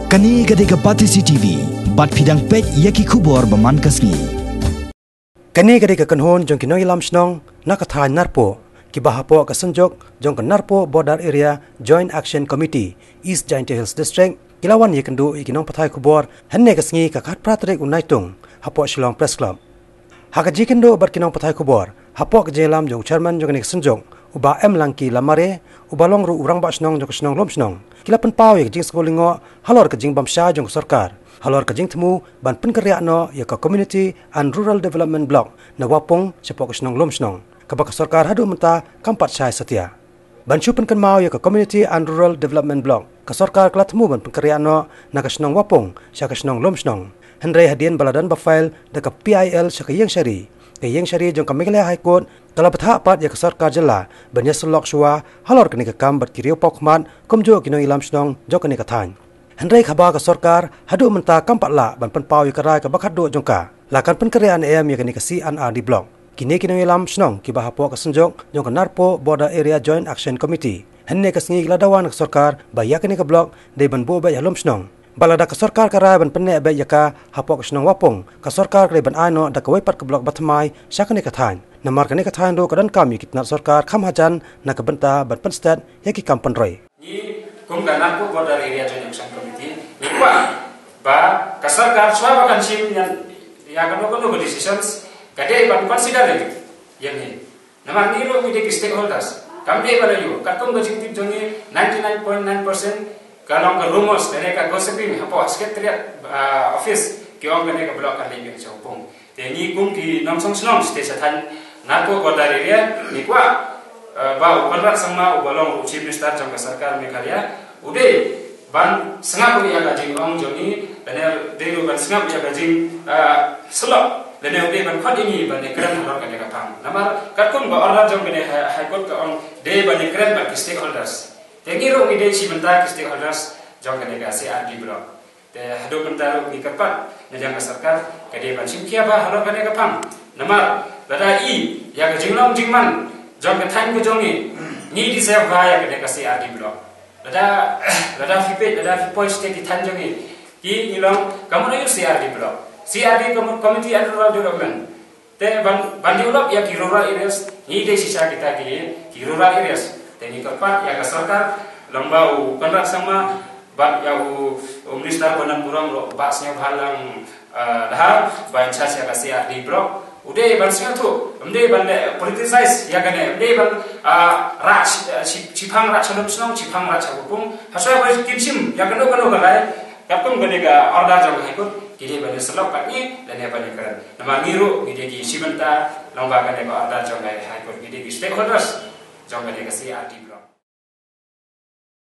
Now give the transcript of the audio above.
Kani gade ka pati CCTV, bat pidang pek yaki kubor baman kasni. Kani gade ka kanhon jong Nongïalam Shnong nak Thaiñ Narpuh ki bahapo ka sanjok jong Narpuh Border Area Joint Action Committee East Giant Hills District kilawan ye kendu ikinong pathai kubor hanne ka sngi ka khat pratrik unaitung hapo Shnong Press Club. Haka jikendo bar kinong pathai kubor hapo ka jelam jong chairman jong nik sanjok uba langki lamare ubalong ru urang ba Shnong jong Shnong lom Shnong kilapan paw ye jing skolingo halor ka jing bamsha jong sarkar halor ka jing temu ban penkerya no ya ka Community and Rural Development Block na wapong sepok Shnong lom Shnong kabak sarkar hadu menta kampat syai setia ban chu penken mau ya ka Community and Rural Development Block ka sarkar kala temu ban penkerya no na ka Shnong wapong sya ka Shnong lom Shnong hendrai hadian baladan bafail da ka PIL sya ka yeng syari jong ka Meghalaya High Court kala patha pat ya ka sarkar jela ban ya selok shwa halor ka ni ka kam bat kiriu pokmat komjo ki Nongïalam Shnong jo ka ni ka Thaiñ Hendrai khaba ka sarkar hadu menta kampat la ban penpau ya karai ka bakhat do jongka lakan penkerjaan em ya ka ni ka C&Rd block kini ki Nongïalam Shnong ki bahapo ka senjok jong ka Narpuh Border Area Joint Action Committee henne ka sngi la dawan ka sarkar ba ya ka ni ka block dei ban bo ba ya lom Shnong balada ka sarkar karai ban penne ba ya ka hapo ka Shnong wapong ka sarkar kle ban ano da ka wepat ka block batmai sya ka ni ka Thaiñ namar ka ni ka Thaiñ do ka dan kam kitna sarkar kham hajan na ka benta ban penstat ya ki kam panroi kum ka Narpuh Border Area Joint Action Committee nikwa ba kasarkar swa kan sim yang kanu decisions kade ban consider lagi yang ni namar ni ro with the stakeholders kamde bala yo katum gajing tip jongi 99.9% kalong ka rumors dene ka gossiping hapo secretariat office ki ong kane ka block ka legi chopong te ni kum ki namsong Shnong state Thaiñ Narpuh Border Area nikwa ba uparat sama ubalong chief minister jong ka sarkar Meghalaya ude ban sengap ya ka jing ong jongi dane delu ban sengap ya ka jing selok dane ude ban khot ini ban ekran halor ka ka pang namar katkum ba order jong kane high court ka ong de ban ekran ba stakeholders tengi ro ide chi benta stakeholders jong kane ka C&Rd block te hadu benta ro ni kapat na jang ka sarkar ka de ban simkia ba halor kane ka pang namar lada I ya ka jinglong jingman jong ka Thaiñ ko jongi ni di se ba ya ka C&Rd block lada fipet lada fipoy state Thaiñ jongi ki nilong kamu na yu C&Rd block C&Rd Community and Rural Development te ban develop ya ki rural areas ni de sisa kita ki rural areas te ni kapat ya ka sarkar lamba u kanrak sama ba ya u minister banan burang lo basnya halang dahar ban chas ya ka C&Rd block ude ban singa tu umde ban politicize ya gane umde ban chipang chalum Shnong chipang chabupung haswa ba kimsim ya kanu galai kapkum gane ga order jong haikut kini ban selok pakni dan ya ban kan nama ngiru gide ki sibenta lomba gane ga order jong haikut gide ki stakeholders jong gane ga C&Rd